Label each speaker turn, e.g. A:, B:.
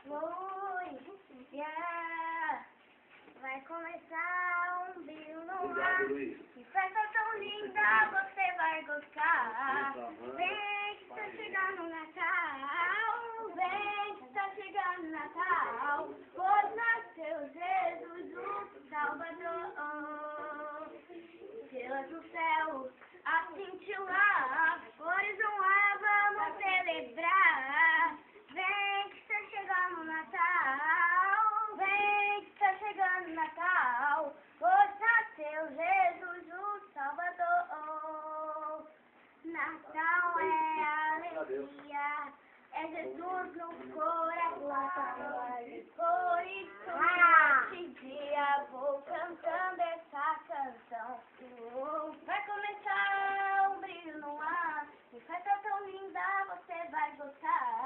A: Foi, yeah. Vai começar um brilho no ar. Que festa tão linda, você vai gostar. Vem que tá chegando o Natal. Vem que tá chegando o Natal. Pois nasceu Jesus, o Salvador. Estrelas no céu, a cintilar. Flores no ar, vamos celebrar. Vem que tá chegando o Natal. Vem que tá chegando o Natal. Pois nasceu Jesus, o Salvador. Natal é alegria, é Jesus no coração. Por isso neste dia vou cantando essa canção. Vai começar um brilho no ar, que festa tão linda, você vai gostar.